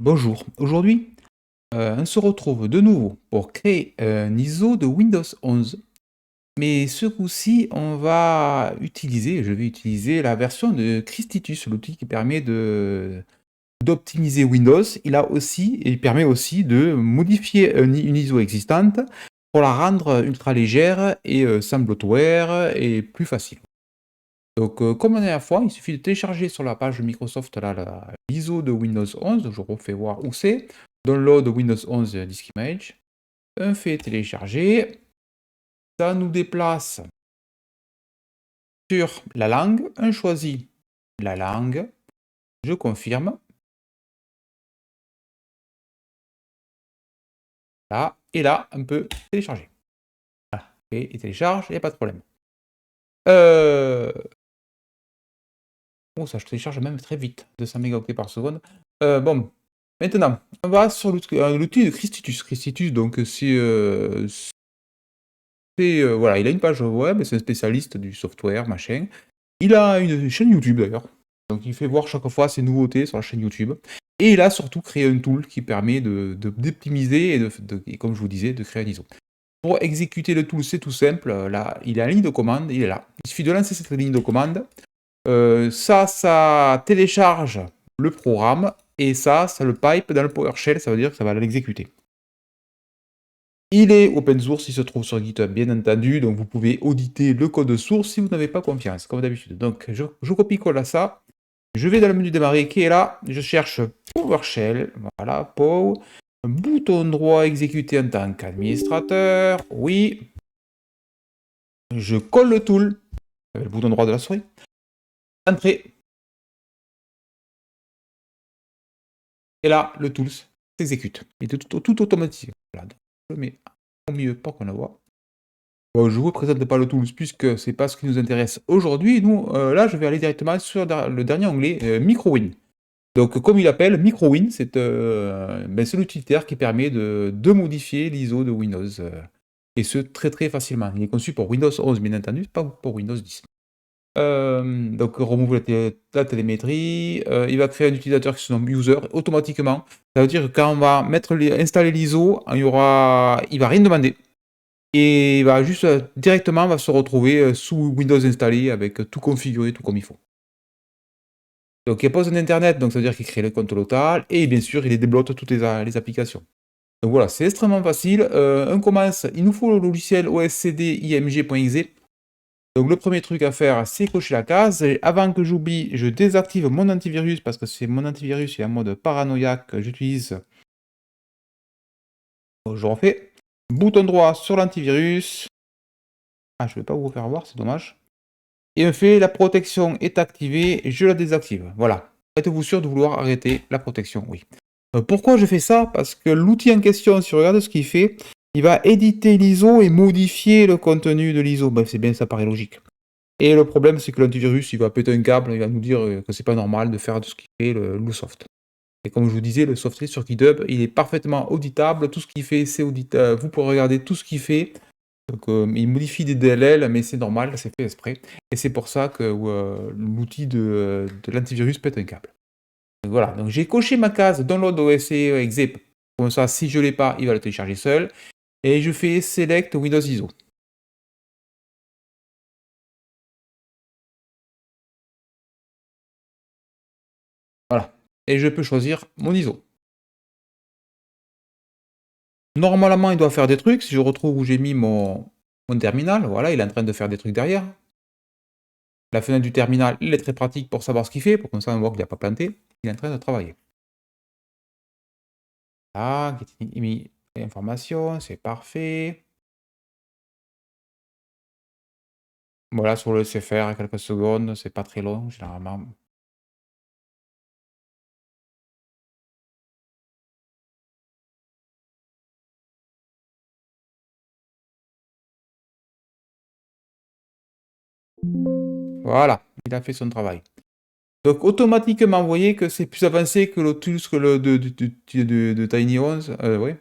Bonjour, aujourd'hui on se retrouve de nouveau pour créer un ISO de Windows 11. Mais ce coup-ci, je vais utiliser la version de Christitus, l'outil qui permet d'optimiser Windows. Il permet aussi de modifier une ISO existante pour la rendre ultra légère et sans bloatware et plus facile. Donc, comme la dernière fois, il suffit de télécharger sur la page Microsoft là, l'ISO de Windows 11. Je refais voir où c'est. Download Windows 11 Disk Image. On fait télécharger. Ça nous déplace sur la langue. On choisit la langue. Je confirme. Là. Et là, on peut télécharger. Voilà. Et il télécharge, il n'y a pas de problème. Oh, ça je télécharge même très vite. 200 mégaoctets par seconde. Bon. Maintenant, on va sur l'outil de Christitus. Christitus, donc voilà, il a une page web, c'est un spécialiste du software, machin. Il a une chaîne YouTube d'ailleurs. Donc il fait voir chaque fois ses nouveautés sur la chaîne YouTube. Et il a surtout créé un tool qui permet d'optimiser et comme je vous disais, de créer un ISO. Pour exécuter le tool, c'est tout simple. Là, il a une ligne de commande, il est là. Il suffit de lancer cette ligne de commande. Ça télécharge le programme. Et ça le pipe dans le PowerShell, ça veut dire que ça va l'exécuter. Il est open source, il se trouve sur GitHub, bien entendu, donc vous pouvez auditer le code source si vous n'avez pas confiance, comme d'habitude. Donc, je copie-colle à ça. Je vais dans le menu démarrer qui est là. Je cherche PowerShell. Voilà, POW. Bouton droit exécuter en tant qu'administrateur. Oui. Je colle le tool avec le bouton droit de la souris. Entrée. Et là, le tool s'exécute. Il est tout automatisé. Voilà, donc je le mets au milieu pour qu'on le voit. Bon, je ne vous présente pas le tools puisque c'est pas ce qui nous intéresse aujourd'hui. Nous, là, je vais aller directement sur le dernier onglet MicroWin. Donc, comme il appelle, MicroWin, c'est l'utilitaire qui permet de modifier l'ISO de Windows. Et ce, très très facilement. Il est conçu pour Windows 11, bien entendu, pas pour Windows 10. Donc, remove la télémétrie. Il va créer un utilisateur qui se nomme User automatiquement. Ça veut dire que quand on va installer l'ISO, il va rien demander. Et il va juste directement va se retrouver sous Windows installé avec tout configuré, tout comme il faut. Donc il pose un internet, donc ça veut dire qu'il crée le compte local, et bien sûr il débloque toutes les applications. Donc voilà, c'est extrêmement facile. On commence, il nous faut le logiciel OSCD img.exe. Donc le premier truc à faire, c'est cocher la case. Et avant que j'oublie, je désactive mon antivirus, parce que c'est mon antivirus, il est en mode paranoïaque que j'utilise. Donc, je refais. Bouton droit sur l'antivirus. Ah, je ne vais pas vous faire voir, c'est dommage. Et on fait la protection est activée, je la désactive. Voilà. Êtes-vous sûr de vouloir arrêter la protection? Oui. Pourquoi je fais ça? Parce que l'outil en question, si on regarde ce qu'il fait, il va éditer l'ISO et modifier le contenu de l'ISO. Ben, c'est bien, ça paraît logique. Et le problème, c'est que l'antivirus, il va péter un câble, il va nous dire que c'est pas normal de faire de ce qu'il fait le soft. Et comme je vous disais, le software sur GitHub, il est parfaitement auditable. Tout ce qu'il fait, c'est auditable. Vous pourrez regarder tout ce qu'il fait. Donc, il modifie des DLL, mais c'est normal, c'est fait exprès. Et c'est pour ça que l'outil de l'antivirus pète un câble. Donc, voilà, donc j'ai coché ma case Download OS exe. Comme ça, si je ne l'ai pas, il va le télécharger seul. Et je fais Select Windows ISO. Voilà. Et je peux choisir mon ISO. Normalement, il doit faire des trucs. Si je retrouve où j'ai mis mon terminal, voilà, il est en train de faire des trucs derrière. La fenêtre du terminal, il est très pratique pour savoir ce qu'il fait, pour comme ça on voit qu'il n'a pas planté. Il est en train de travailler. Ah, getting information, c'est parfait. Voilà, sur le laisser faire quelques secondes, c'est pas très long, généralement. Voilà, il a fait son travail. Donc automatiquement, vous voyez que c'est plus avancé que le Tools que le de Tiny 11. Ouais.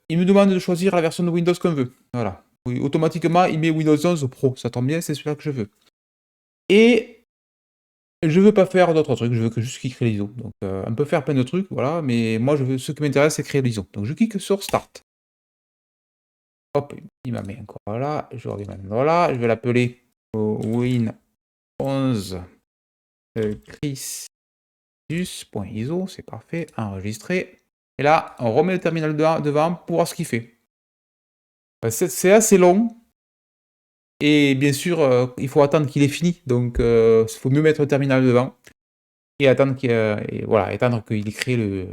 Il me demande de choisir la version de Windows qu'on veut. Voilà. Oui, automatiquement, il met Windows 11 Pro. Ça tombe bien, c'est celui-là que je veux. Et Je veux pas faire d'autres trucs, je veux que juste qu'il crée l'ISO. Donc, on peut faire plein de trucs, voilà, mais moi je veux ce qui m'intéresse, c'est créer l'ISO. Donc je clique sur Start. Hop, il m'a mis encore là, je reviens maintenant là, je vais l'appeler Win11 Christus.iso, c'est parfait, enregistré. Et là, on remet le terminal devant pour voir ce qu'il fait. C'est assez long. Et bien sûr, il faut attendre qu'il ait fini. Donc, il faut mieux mettre le terminal devant. Et attendre qu'il ait créé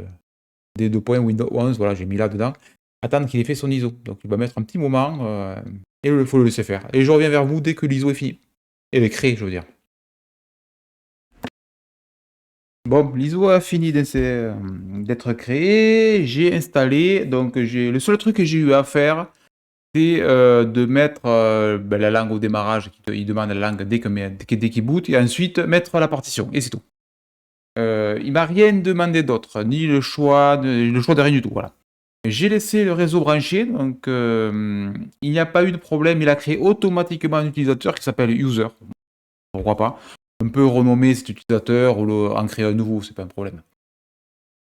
des 2 points Windows 11. Voilà, j'ai mis là dedans. Attendre qu'il ait fait son ISO. Donc, il va mettre un petit moment. Et il faut le laisser faire. Et je reviens vers vous dès que l'ISO est fini. Et est créé, je veux dire. Bon, l'ISO a fini d'être créé. J'ai installé. Donc, le seul truc que j'ai eu à faire, c'est de mettre la langue au démarrage. Il demande la langue dès qu'il boot. Et ensuite, mettre la partition. Et c'est tout. Il m'a rien demandé d'autre. Ni le choix de rien du tout. Voilà. J'ai laissé le réseau branché. Donc, il n'y a pas eu de problème. Il a créé automatiquement un utilisateur qui s'appelle user. Pourquoi pas. On peut renommer cet utilisateur ou en créer un nouveau, c'est pas un problème.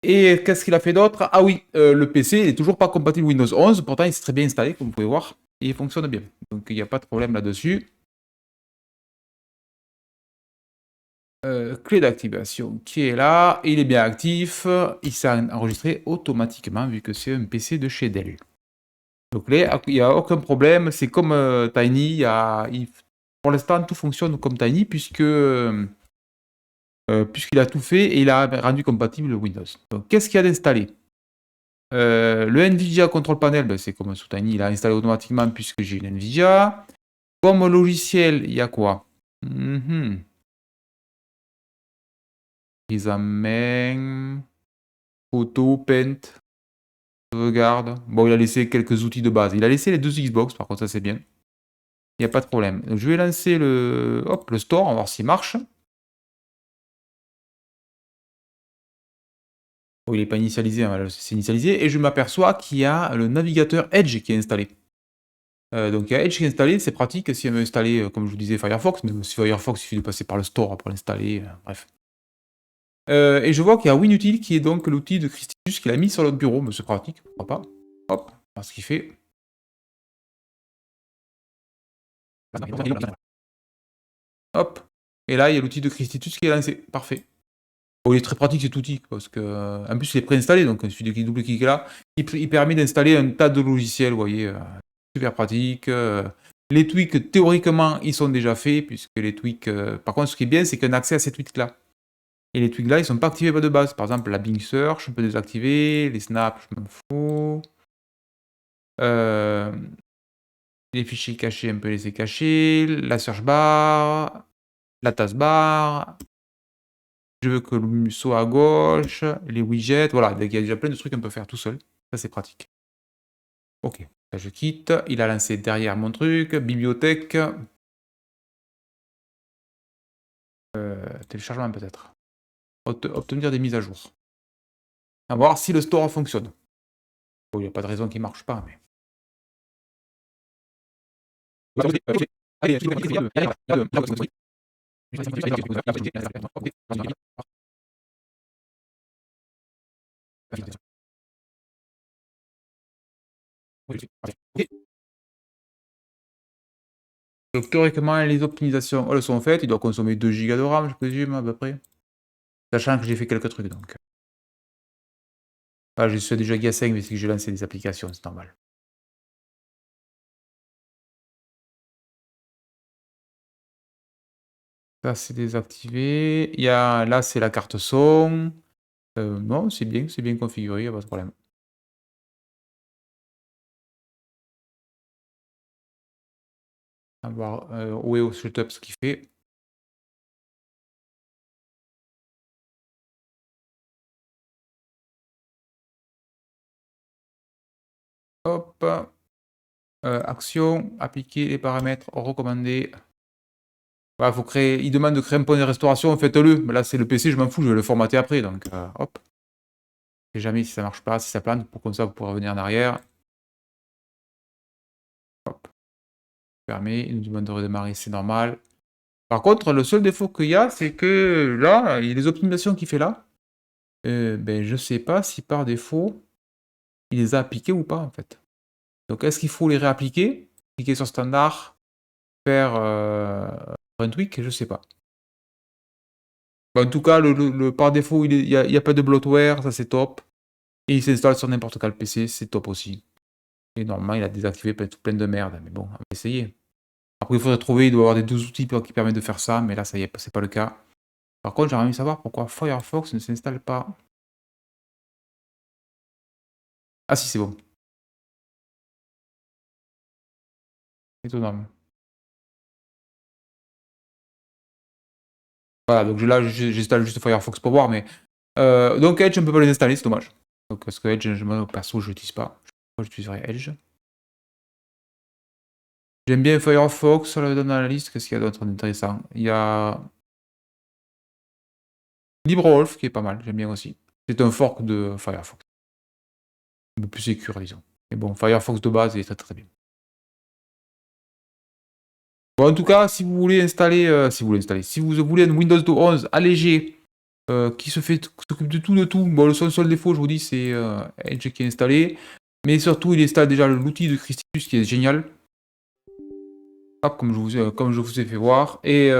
Et qu'est-ce qu'il a fait d'autre? Ah oui, le PC n'est toujours pas compatible Windows 11, pourtant il s'est très bien installé, comme vous pouvez voir, et il fonctionne bien. Donc il n'y a pas de problème là-dessus. Clé d'activation qui est là, il est bien actif, il s'est enregistré automatiquement vu que c'est un PC de chez Dell. Donc là, il n'y a aucun problème, c'est comme Tiny, pour l'instant tout fonctionne comme Tiny puisqu'il a tout fait et il a rendu compatible Windows. Donc, qu'est-ce qu'il y a d'installé? Le NVIDIA Control Panel, ben, c'est comme sous Tiny, il a installé automatiquement puisque j'ai une NVIDIA. Comme logiciel, il y a quoi? Prise en main, photo, paint, sauvegarde. Bon, il a laissé quelques outils de base. Il a laissé les 2 Xbox, par contre, ça c'est bien. Il n'y a pas de problème. Donc, je vais lancer le store, on va voir s'il marche. Oh, il n'est pas initialisé, hein, c'est initialisé. Et je m'aperçois qu'il y a le navigateur Edge qui est installé. Donc il y a Edge qui est installé, c'est pratique si on veut installer, comme je vous disais, Firefox, mais si Firefox, il suffit de passer par le store pour l'installer, bref. Et je vois qu'il y a WinUtil qui est donc l'outil de Christitus qu'il a mis sur notre bureau, mais c'est pratique, pourquoi pas. Hop, voir ce qu'il fait. Hop, et là il y a l'outil de Christitus qui est lancé, parfait. Bon, il est très pratique cet outil, parce que en plus il est préinstallé, donc il suffit de double-cliquer là. Il permet d'installer un tas de logiciels, vous voyez, super pratique. Les tweaks, théoriquement, ils sont déjà faits, puisque les tweaks... par contre, ce qui est bien, c'est qu'on a accès à ces tweaks-là. Et les tweaks-là, ils ne sont pas activés de base. Par exemple, la Bing Search, on peut désactiver. Les snaps, je m'en fous. Les fichiers cachés, on peut laisser cacher. La search bar. La taskbar. Je veux que le soit à gauche. Les widgets. Voilà, il y a déjà plein de trucs qu'on peut faire tout seul. Ça, c'est pratique. Ok, là, je quitte. Il a lancé derrière mon truc. Bibliothèque. Téléchargement peut-être. Obtenir des mises à jour. À voir si le store fonctionne. Bon, il n'y a pas de raison qu'il ne marche pas, mais... Donc théoriquement, les optimisations, elles sont faites. Il doit consommer 2 Go de RAM, je présume, à peu près. Sachant que j'ai fait quelques trucs, donc. Je suis déjà giga 5, mais c'est que j'ai lancé des applications, c'est normal. Ça, c'est désactivé. Là, c'est la carte son. Non, c'est bien configuré, il n'y a pas de problème. On va voir où est au setup ce qu'il fait. Hop. Action, appliquer les paramètres recommandés. Faut créer, il demande de créer un point de restauration, faites-le. Mais là, c'est le PC, je m'en fous, je vais le formater après. Donc, hop. Je sais jamais si ça marche pas, si ça plante, pour comme ça, vous pourrez revenir en arrière. Hop. Fermé, il nous demande de redémarrer, c'est normal. Par contre, le seul défaut qu'il y a, c'est que là, il y a les optimisations qu'il fait là. Ben, je sais pas si par défaut, il les a appliquées ou pas, en fait. Donc, est-ce qu'il faut les réappliquer? Cliquer sur standard, faire un tweak? Je sais pas. Bah, en tout cas, par défaut, il y a pas de bloatware, ça c'est top. Et il s'installe sur n'importe quel PC, c'est top aussi. Et normalement, il a désactivé plein de merde, mais bon, on va essayer. Après, il faudrait trouver, il doit y avoir des 12 outils qui permettent de faire ça, mais là, ça y est, c'est pas le cas. Par contre, j'aimerais bien savoir pourquoi Firefox ne s'installe pas. Ah si, c'est bon. Étonnant. Voilà, donc là, j'installe juste Firefox pour voir, mais... donc Edge, on peut pas les installer, c'est dommage. Donc, parce que Edge, moi, perso, je l'utilise pas. Pourquoi j'utiliserais Edge? J'aime bien Firefox, sur dans la liste, qu'est-ce qu'il y a d'autre d'intéressant? Il y a LibreWolf, qui est pas mal, j'aime bien aussi. C'est un fork de Firefox. Un peu plus sécure, disons. Mais bon, Firefox de base, il est très très bien. Bon, en tout cas, si vous voulez installer, si vous voulez un Windows 11 allégé, qui s'occupe de tout, bon, le seul défaut, je vous dis, c'est Edge qui est installé. Mais surtout, il installe déjà l'outil de Christus qui est génial. Hop, comme je vous ai fait voir. Et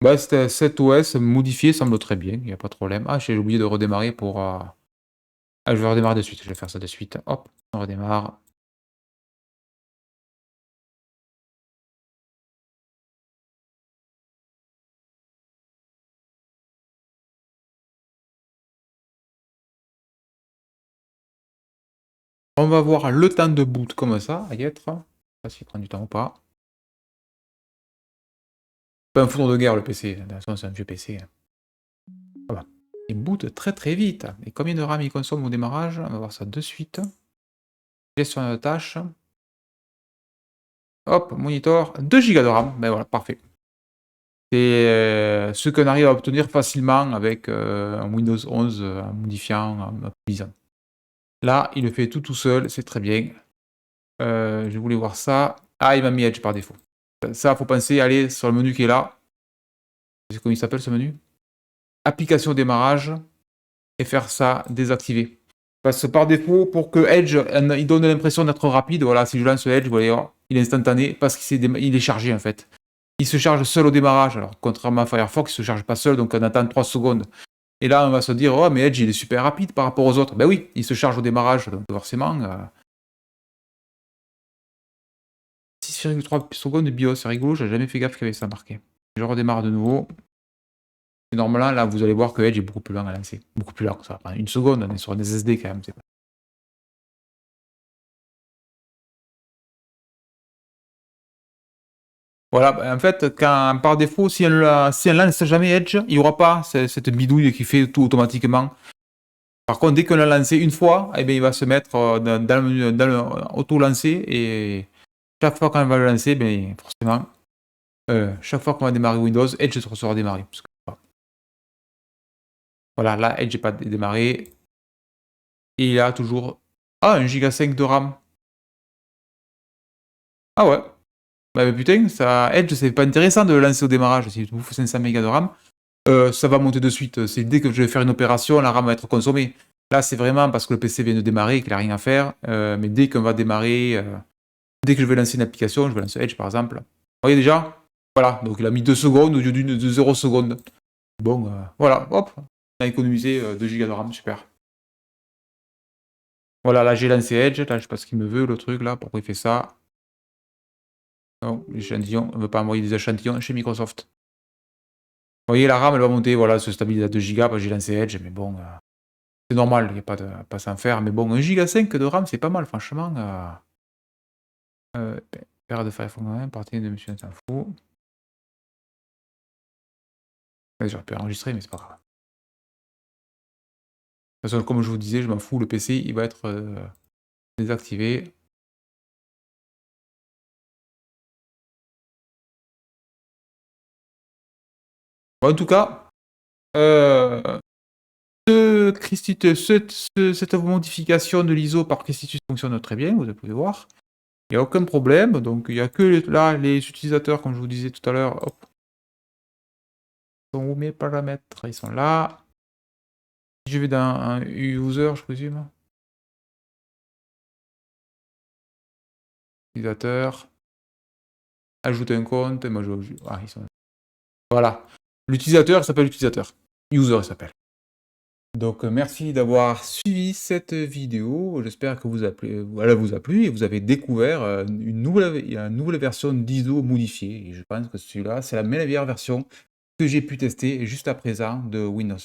bah, cet OS modifié semble très bien, il n'y a pas de problème. Ah, j'ai oublié de redémarrer pour... Ah, je vais redémarrer de suite, je vais faire ça de suite. Hop, on redémarre. On va voir le temps de boot comme ça, à y être. Je sais pas s'il prend du temps ou pas. Pas un four de guerre le PC, de toute façon c'est un vieux PC. Voilà. Il boot très très vite. Et combien de RAM il consomme au démarrage? On va voir ça de suite. Gestion de tâches. Hop, monitor, 2 Go de RAM. Ben voilà, parfait. C'est ce qu'on arrive à obtenir facilement avec un Windows 11 en modifiant, en optimisant. Là, il le fait tout seul, c'est très bien. Je voulais voir ça. Ah, il m'a mis Edge par défaut. Ça, faut penser, aller sur le menu qui est là. C'est comment il s'appelle ce menu? Application démarrage. Et faire ça désactiver. Parce que par défaut, pour que Edge il donne l'impression d'être rapide, voilà, si je lance Edge, vous voyez, il est instantané parce qu'il est chargé en fait. Il se charge seul au démarrage. Alors, contrairement à Firefox, il ne se charge pas seul, donc on attend 3 secondes. Et là, on va se dire, oh, mais Edge, il est super rapide par rapport aux autres. Ben oui, il se charge au démarrage, donc forcément. 6,3 secondes de BIOS, c'est rigolo, j'ai jamais fait gaffe qu'il y avait ça marqué. Je redémarre de nouveau. Et normalement, là, vous allez voir que Edge est beaucoup plus lent à lancer. Beaucoup plus lent, ça va prendre une seconde, on est sur un SSD quand même. Voilà, en fait, par défaut, si on lance jamais Edge, il n'y aura pas cette bidouille qui fait tout automatiquement. Par contre, dès qu'on l'a lancé une fois, eh bien, il va se mettre dans le auto-lancer et chaque fois qu'on va le lancer, ben, forcément, chaque fois qu'on va démarrer Windows, Edge sera démarré. Voilà, là, Edge n'est pas démarré. Et il a toujours... Ah, 1,5 Go de RAM. Ah ouais. Bah, putain, ça, Edge, c'est pas intéressant de le lancer au démarrage si vous faites 500 mégas de RAM. Ça va monter de suite. C'est dès que je vais faire une opération, la RAM va être consommée. Là, c'est vraiment parce que le PC vient de démarrer et qu'il n'a rien à faire. Mais dès qu'on va démarrer, dès que je vais lancer une application, je vais lancer Edge par exemple. Vous voyez déjà? Voilà, donc il a mis 2 secondes au lieu de 0 secondes. Bon, voilà, hop, on a économisé 2 Go de RAM, super. Voilà, là j'ai lancé Edge, là je sais pas ce qu'il me veut, le truc là, pourquoi il fait ça? Non, l'échantillon, on ne veut pas envoyer des échantillons chez Microsoft. Vous voyez, la RAM elle va monter, voilà, se stabilise à 2 Go, parce que j'ai lancé Edge, mais bon, c'est normal, il n'y a pas de pas s'en faire, mais bon, 1,5 Go de RAM, c'est pas mal, franchement. Paire de Firefox 1, partie de Monsieur s'en fout. Ouais, j'aurais pu enregistrer, mais c'est pas grave. De toute façon, comme je vous disais, je m'en fous, le PC, il va être désactivé. Bon, en tout cas, cette modification de l'ISO par Christitus fonctionne très bien, vous pouvez voir. Il n'y a aucun problème, donc il n'y a que là les utilisateurs, comme je vous disais tout à l'heure, sont où mes paramètres? Ils sont là. Si je vais dans un user, je présume. Utilisateur. Ajouter un compte. Moi, ils sont... Voilà. L'utilisateur s'appelle utilisateur. User, il s'appelle. Donc, merci d'avoir suivi cette vidéo. J'espère que elle vous a plu et vous avez découvert une nouvelle version d'ISO modifiée. Et je pense que celui-là, c'est la meilleure version que j'ai pu tester juste à présent de Windows.